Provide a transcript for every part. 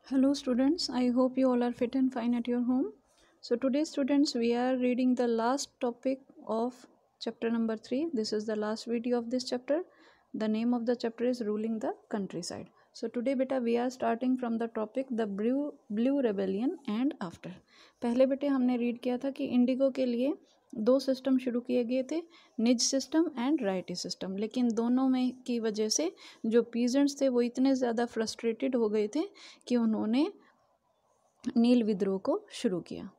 Hello students, I hope you all are fit and fine at your home. So today students we are reading the last topic of chapter number 3. This is the last video of this chapter. The name of the chapter is Ruling the Countryside. So today beta we are starting from the topic the Blue Rebellion and After. पहले बेटे हमने read किया था कि Indigo के लिए दो system शुरू किए गए थे, निज सिस्टम एंड राइटी सिस्टम, लेकिन दोनों में की वजह से जो पीजेंट्स थे वो इतने ज़्यादा फ्रस्ट्रेटेड हो गए थे कि उन्होंने नील विद्रोह को शुरू किया.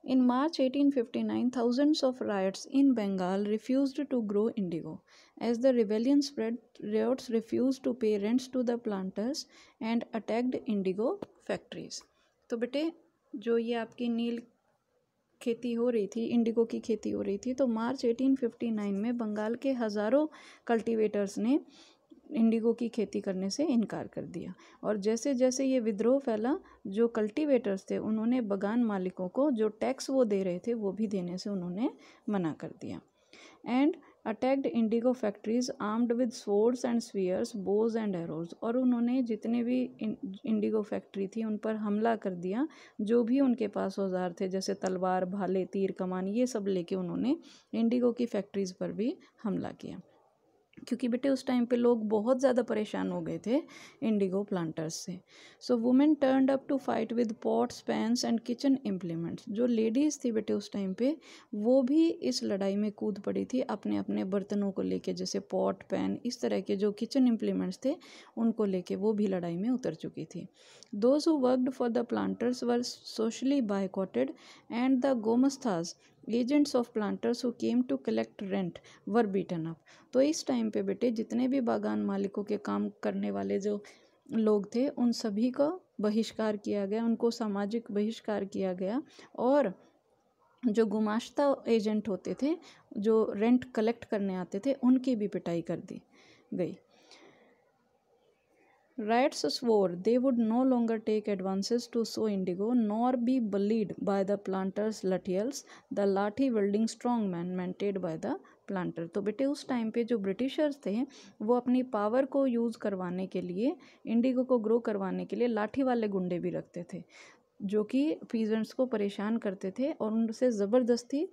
In March 1859, thousands of riots in Bengal refused to grow indigo. As the rebellion spread, riots refused to pay rents to the planters and attacked indigo factories. तो बेटे जो ये आपकी नील खेती हो रही थी, इंडिगो की खेती हो रही थी, तो मार्च 1859 में बंगाल के हज़ारों कल्टीवेटर्स ने इंडिगो की खेती करने से इनकार कर दिया. और जैसे जैसे ये विद्रोह फैला, जो कल्टीवेटर्स थे उन्होंने बगान मालिकों को जो टैक्स वो दे रहे थे वो भी देने से उन्होंने मना कर दिया. And attacked indigo factories armed with swords and spears, bows and arrows. और उन्होंने जितने भी इंडिगो फैक्ट्री थी उन पर हमला कर दिया. जो भी उनके पास औजार थे जैसे तलवार, भाले, तीर, कमान, ये सब लेके उन्होंने इंडिगो की फैक्ट्रीज़ पर भी हमला किया. क्योंकि बेटे उस टाइम पे लोग बहुत ज़्यादा परेशान हो गए थे इंडिगो प्लांटर्स से. So women turned up to fight with pots, pans and kitchen implements. जो लेडीज़ थी बेटे उस टाइम पे वो भी इस लड़ाई में कूद पड़ी थी, अपने अपने बर्तनों को लेके, जैसे पॉट, पैन, इस तरह के जो किचन इम्प्लीमेंट्स थे उनको लेके वो भी लड़ाई में उतर चुकी थी. Those who worked for the planters were socially boycotted and the gomasthas, agents of planters who came to collect rent, were beaten up. तो इस टाइम पे बेटे जितने भी बागान मालिकों के काम करने वाले जो लोग थे उन सभी का बहिष्कार किया गया, उनको सामाजिक बहिष्कार किया गया. और जो गुमाश्ता एजेंट होते थे, जो रेंट कलेक्ट करने आते थे, उनकी भी पिटाई कर दी गई. Riots swore they would no longer take advances to sow indigo nor be bullied by the planters' lathis, the lathi wielding strongman maintained by the planter. तो बेटे उस टाइम पे जो ब्रिटिशर्स थे वो अपनी पावर को यूज़ करवाने के लिए, इंडिगो को ग्रो करवाने के लिए लाठी वाले गुंडे भी रखते थे जो कि पीजेंट्स को परेशान करते थे और उनसे ज़बरदस्ती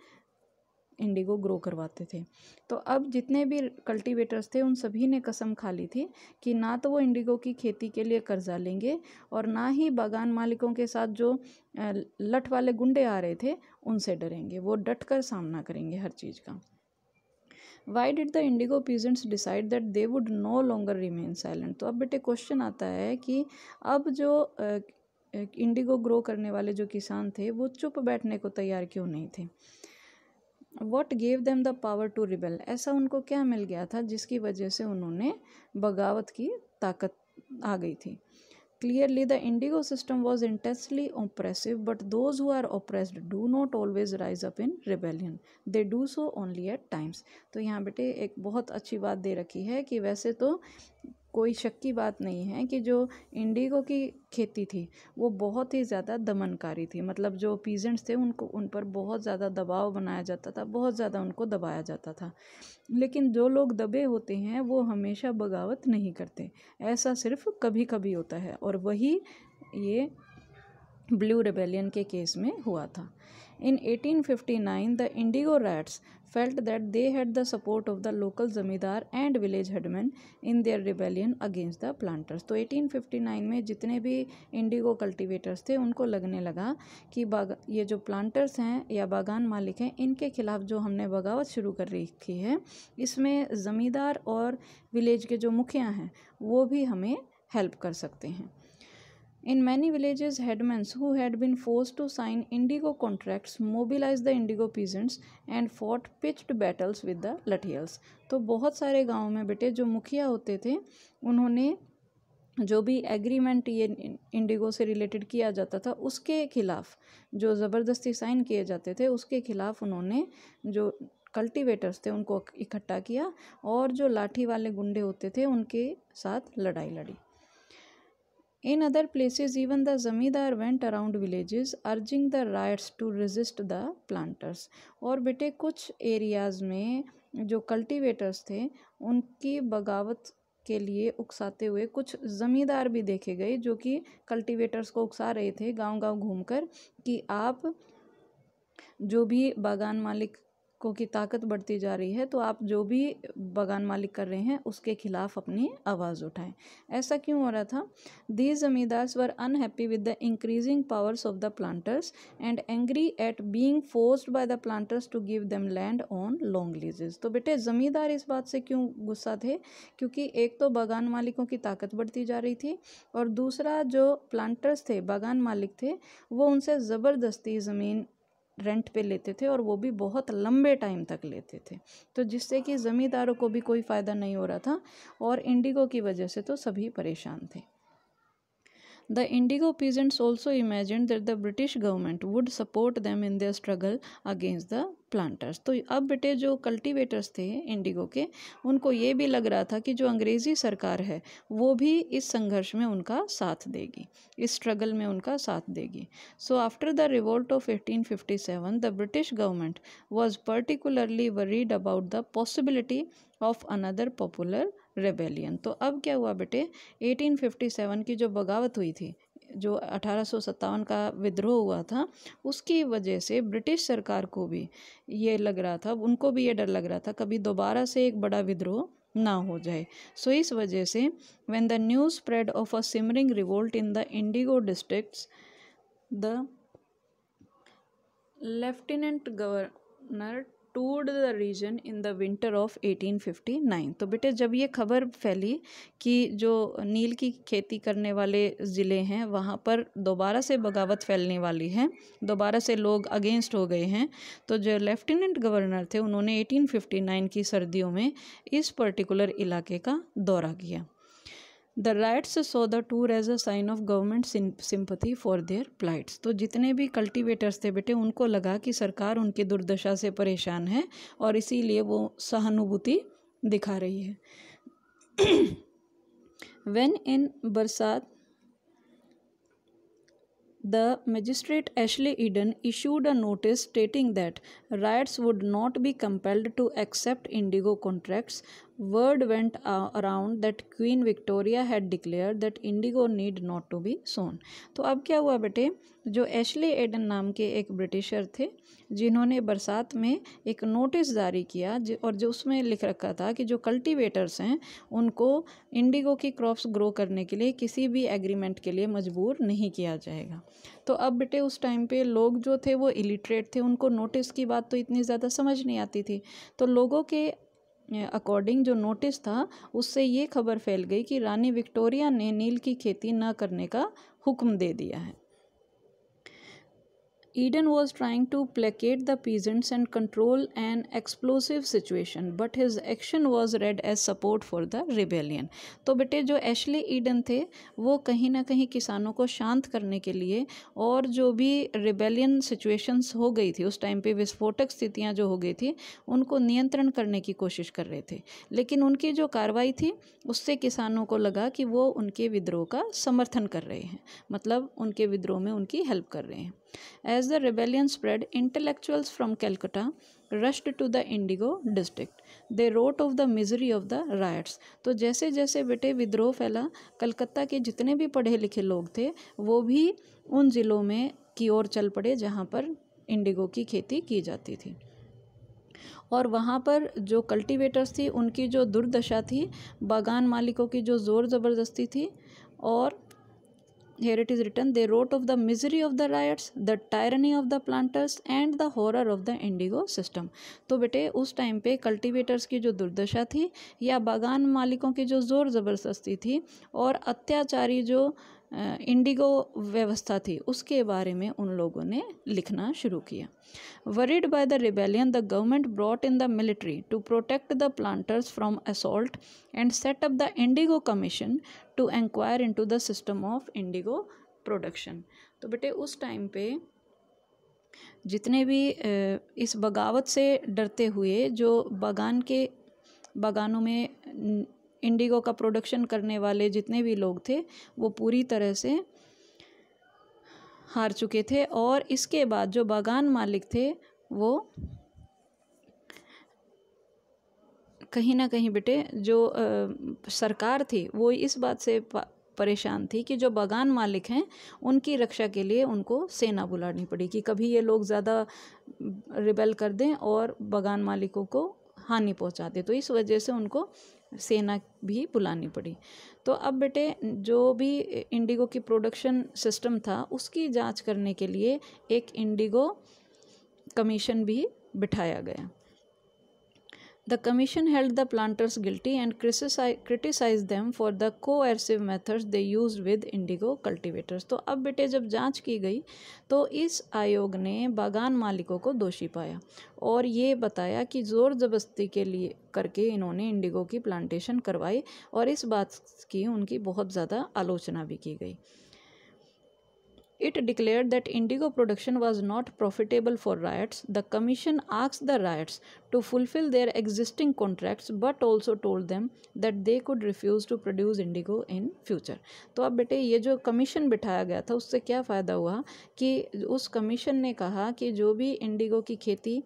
इंडिगो ग्रो करवाते थे. तो अब जितने भी कल्टीवेटर्स थे उन सभी ने कसम खा ली थी कि ना तो वो इंडिगो की खेती के लिए कर्जा लेंगे और ना ही बागान मालिकों के साथ जो लठ वाले गुंडे आ रहे थे उनसे डरेंगे. वो डट कर सामना करेंगे हर चीज़ का. Why did the Indigo peasants decide that they would know longer remain silent. तो अब बेटे क्वेश्चन आता है कि अब जो इंडिगो ग्रो करने वाले जो किसान थे वो चुप बैठने को तैयार क्यों नहीं थे. What gave them the power to rebel. ऐसा उनको क्या मिल गया था जिसकी वजह से उन्होंने बगावत की ताकत आ गई थी. Clearly, the indigo system was intensely oppressive, but those who are oppressed do not always rise up in rebellion. They do so only at times. तो यहाँ बेटे एक बहुत अच्छी बात दे रखी है कि वैसे तो कोई शक की बात नहीं है कि जो इंडिगो की खेती थी वो बहुत ही ज़्यादा दमनकारी थी. मतलब जो पीजेंट्स थे उनको उन पर बहुत ज़्यादा दबाव बनाया जाता था, बहुत ज़्यादा उनको दबाया जाता था. लेकिन जो लोग दबे होते हैं वो हमेशा बगावत नहीं करते, ऐसा सिर्फ कभी कभी होता है. और वही ये ब्लू रिबेलियन के केस में हुआ था. In 1859, the Indigo Rats felt that they had the support of the local zamindar and village headmen in their rebellion against the planters. तो 1859 में जितने भी इंडिगो कल्टीवेटर्स थे उनको लगने लगा कि ये जो प्लांटर्स हैं या बागान मालिक हैं इनके खिलाफ जो हमने बगावत शुरू कर रखी है इसमें ज़मींदार और विलेज के जो मुखिया हैं वो भी हमें हेल्प कर सकते हैं. In many villages, headmen who had been forced to sign indigo contracts mobilized the indigo peasants and fought pitched battles with the lathis. तो बहुत सारे गाँव में बेटे जो मुखिया होते थे उन्होंने जो भी एग्रीमेंट ये इंडिगो से रिलेटेड किया जाता था उसके खिलाफ, जो ज़बरदस्ती साइन किए जाते थे उसके खिलाफ उन्होंने जो कल्टीवेटर्स थे उनको इकट्ठा किया और जो लाठी वाले गुंडे होते थे उनके साथ लड़ाई लड़ी. In other places, even the zamindar went around villages urging the riots to resist the planters. और बेटे कुछ एरियाज़ में जो कल्टीवेटर्स थे उनकी बगावत के लिए उकसाते हुए कुछ ज़मींदार भी देखे गए जो कि कल्टीवेटर्स को उकसा रहे थे गांव-गांव घूमकर कि आप जो भी बागान मालिकों की ताकत बढ़ती जा रही है तो आप जो भी बागान मालिक कर रहे हैं उसके खिलाफ अपनी आवाज़ उठाएं। ऐसा क्यों हो रहा था? These zamindars were unhappy with the increasing powers of the planters and angry at being forced by the planters to give them land on long leases. तो बेटे ज़मींदार इस बात से क्यों गुस्सा थे? क्योंकि एक तो बागान मालिकों की ताकत बढ़ती जा रही थी और दूसरा जो प्लांटर्स थे, बागान मालिक थे, वो उनसे ज़बरदस्ती ज़मीन रेंट पे लेते थे और वो भी बहुत लंबे टाइम तक लेते थे, तो जिससे कि ज़मींदारों को भी कोई फ़ायदा नहीं हो रहा था और इंडिगो की वजह से तो सभी परेशान थे। The Indigo peasants also imagined that the British government would support them in their struggle against the planters। तो अब बेटे जो कल्टीवेटर्स थे इंडिगो के, उनको ये भी लग रहा था कि जो अंग्रेज़ी सरकार है वो भी इस संघर्ष में उनका साथ देगी, इस स्ट्रगल में उनका साथ देगी। सो after the revolt of 1857 the British government was particularly worried about the possibility of another popular rebellion. तो अब क्या हुआ बेटे, 1857 की जो बगावत हुई थी, जो 1857 का विद्रोह हुआ था, उसकी वजह से ब्रिटिश सरकार को भी ये लग रहा था, उनको भी ये डर लग रहा था कभी दोबारा से एक बड़ा विद्रोह ना हो जाए। सो इस वजह से when the news spread of a simmering revolt in the indigo districts the lieutenant governor toured the region in the winter of 1859। तो बेटे जब ये खबर फैली कि जो नील की खेती करने वाले ज़िले हैं वहाँ पर दोबारा से बगावत फैलने वाली है, दोबारा से लोग अगेंस्ट हो गए हैं, तो जो लेफ्टिनेंट गवर्नर थे उन्होंने 1859 की सर्दियों में इस पर्टिकुलर इलाके का दौरा किया। The ryots saw the tour as a sign of government sympathy for their plights. तो जितने भी कल्टीवेटर्स थे बेटे उनको लगा कि सरकार उनकी दुर्दशा से परेशान है और इसीलिए वो सहानुभूति दिखा रही है। व्हेन इन बरसात the magistrate Ashley Eden issued a notice stating that riots would not be compelled to accept indigo contracts. Word went around that Queen Victoria had declared that indigo need not to be sown। तो अब क्या हुआ बेटे, जो Ashley Aiden नाम के एक britisher थे जिन्होंने बरसात में एक नोटिस जारी किया और जो उसमें लिख रखा था कि जो कल्टीवेटर्स हैं उनको इंडिगो की क्रॉप्स ग्रो करने के लिए किसी भी एग्रीमेंट के लिए मजबूर नहीं किया जाएगा। तो अब बेटे उस टाइम पे लोग जो थे वो इलिटरेट थे, उनको नोटिस की बात तो इतनी ज़्यादा समझ नहीं आती थी, तो लोगों के अकॉर्डिंग जो नोटिस था उससे ये खबर फैल गई कि रानी विक्टोरिया ने नील की खेती न करने का हुक्म दे दिया है। Eden was trying to placate the peasants and control an explosive situation, but his action was read as support for the rebellion। तो बेटे जो एशले ईडन थे वो कहीं ना कहीं किसानों को शांत करने के लिए और जो भी रिबेलियन सिचुएशंस हो गई थी उस टाइम पे, विस्फोटक स्थितियां जो हो गई थी, उनको नियंत्रण करने की कोशिश कर रहे थे, लेकिन उनकी जो कार्रवाई थी उससे किसानों को लगा कि वो उनके विद्रोह का समर्थन कर रहे हैं, मतलब उनके विद्रोह में उनकी हेल्प कर रहे हैं। As the rebellion spread, intellectuals from Calcutta rushed to the Indigo district. They wrote of the misery of the riots। तो जैसे जैसे बेटे विद्रोह फैला, कलकत्ता के जितने भी पढ़े लिखे लोग थे वो भी उन ज़िलों में की ओर चल पड़े जहाँ पर इंडिगो की खेती की जाती थी, और वहाँ पर जो कल्टीवेटर्स थी उनकी जो दुर्दशा थी, बागान मालिकों की जो ज़ोर ज़बरदस्ती थी, और here it is written they wrote of the misery of the riots, the tyranny of the planters and the horror of the indigo system। तो बेटे उस टाइम पे कल्टीवेटर्स की जो दुर्दशा थी या बागान मालिकों की जो ज़ोर ज़बरदस्ती थी और अत्याचारी जो इंडिगो व्यवस्था थी उसके बारे में उन लोगों ने लिखना शुरू किया। Worried by the rebellion, the government brought in the military to protect the planters from assault and set up the Indigo Commission to inquire into the system of indigo production। तो बेटे उस टाइम पे जितने भी इस बगावत से डरते हुए जो बागानों में इंडिगो का प्रोडक्शन करने वाले जितने भी लोग थे वो पूरी तरह से हार चुके थे, और इसके बाद जो बागान मालिक थे वो कहीं ना कहीं बेटे जो सरकार थी वो इस बात से परेशान थी कि जो बागान मालिक हैं उनकी रक्षा के लिए उनको सेना बुलानी पड़ी कि कभी ये लोग ज़्यादा रिबेल कर दें और बागान मालिकों को हानि पहुंचा दें, तो इस वजह से उनको सेना भी बुलानी पड़ी। तो अब बेटे जो भी इंडिगो की प्रोडक्शन सिस्टम था उसकी जांच करने के लिए एक इंडिगो कमीशन भी बिठाया गया। The commission held the planters guilty and criticized them for the coercive methods they used with indigo cultivators। तो अब बेटे जब जांच की गई तो इस आयोग ने बागान मालिकों को दोषी पाया और ये बताया कि ज़ोर ज़बरदस्ती के लिए करके इन्होंने इंडिगो की प्लांटेशन करवाई और इस बात की उनकी बहुत ज़्यादा आलोचना भी की गई। It declared that indigo production was not profitable for ryots. The commission asked the ryots to fulfill their existing contracts but also told them that they could refuse to produce indigo in future। तो अब बेटे ये जो commission बिठाया गया था उससे क्या फ़ायदा हुआ कि उस कमीशन ने कहा कि जो भी इंडिगो की खेती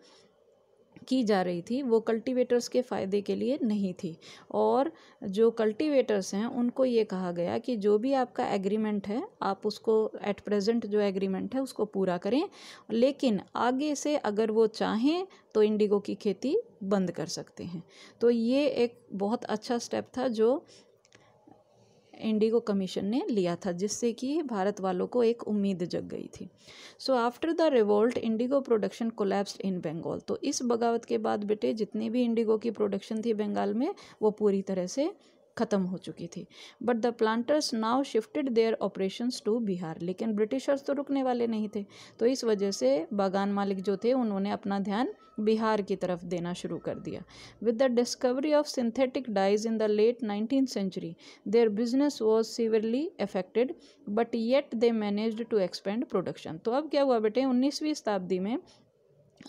की जा रही थी वो कल्टीवेटर्स के फ़ायदे के लिए नहीं थी और जो कल्टीवेटर्स हैं उनको ये कहा गया कि जो भी आपका एग्रीमेंट है आप उसको एट प्रेजेंट जो एग्रीमेंट है उसको पूरा करें, लेकिन आगे से अगर वो चाहें तो इंडिगो की खेती बंद कर सकते हैं। तो ये एक बहुत अच्छा स्टेप था जो इंडिगो कमीशन ने लिया था जिससे कि भारत वालों को एक उम्मीद जग गई थी। So after the revolt indigo production collapsed in Bengal. तो इस बगावत के बाद बेटे जितनी भी इंडिगो की प्रोडक्शन थी बंगाल में वो पूरी तरह से ख़त्म हो चुकी थी। But the planters now shifted their operations to Bihar. लेकिन ब्रिटिशर्स तो रुकने वाले नहीं थे, तो इस वजह से बागान मालिक जो थे उन्होंने अपना ध्यान बिहार की तरफ देना शुरू कर दिया। With the discovery of synthetic dyes in the late 19th century their business was severely affected but yet they managed to expand production. तो अब क्या हुआ बेटे 19वीं शताब्दी में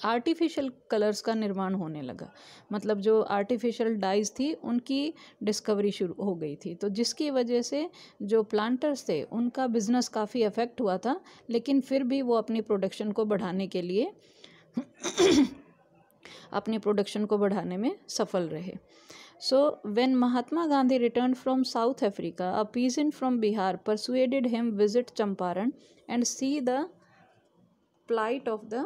आर्टिफिशियल कलर्स का निर्माण होने लगा, मतलब जो आर्टिफिशियल डाइज थी उनकी डिस्कवरी शुरू हो गई थी, तो जिसकी वजह से जो प्लांटर्स थे उनका बिजनेस काफ़ी अफेक्ट हुआ था, लेकिन फिर भी वो अपनी प्रोडक्शन को बढ़ाने के लिए अपनी प्रोडक्शन को बढ़ाने में सफल रहे। So when Mahatma Gandhi returned from South Africa, a peasant from Bihar persuaded him visit Champaran and see the plight of the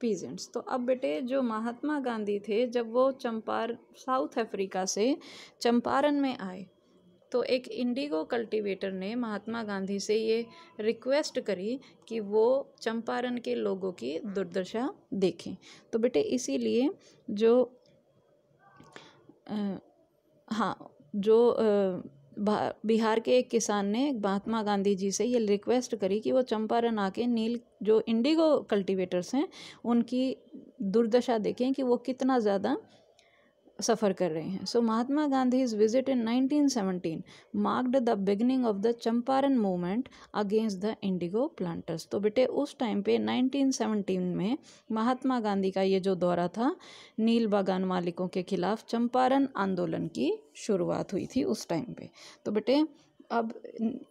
peasants। तो अब बेटे जो महात्मा गांधी थे जब वो साउथ अफ्रीका से चंपारण में आए तो एक इंडिगो कल्टीवेटर ने महात्मा गांधी से ये रिक्वेस्ट करी कि वो चंपारण के लोगों की दुर्दशा देखें। तो बेटे इसीलिए जो बिहार के एक किसान ने महात्मा गांधी जी से ये रिक्वेस्ट करी कि वो चंपारण आके नील जो इंडिगो कल्टीवेटर्स हैं उनकी दुर्दशा देखें कि वो कितना ज़्यादा सफ़र कर रहे हैं। सो महात्मा Gandhi's visit in 1917 marked the beginning of the Champaran movement against the Indigo planters. तो बेटे उस टाइम पे 1917 में महात्मा गांधी का ये जो दौरा था नील बागान मालिकों के खिलाफ चंपारण आंदोलन की शुरुआत हुई थी उस टाइम पे। तो बेटे अब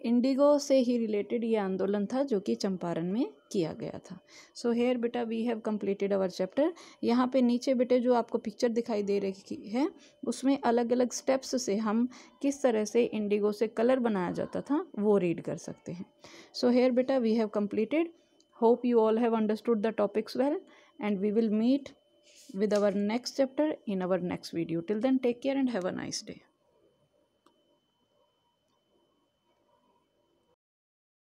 इंडिगो से ही रिलेटेड ये आंदोलन था जो कि चंपारण में किया गया था। सो हेयर बेटा we have completed our chapter. यहाँ पे नीचे बेटे जो आपको पिक्चर दिखाई दे रही है उसमें अलग अलग स्टेप्स से हम किस तरह से इंडिगो से कलर बनाया जाता था वो रीड कर सकते हैं। सो हेयर बेटा we have completed. Hope you all have understood the topics well and we will meet with our next chapter in our next video. Till then, take care and have a nice day.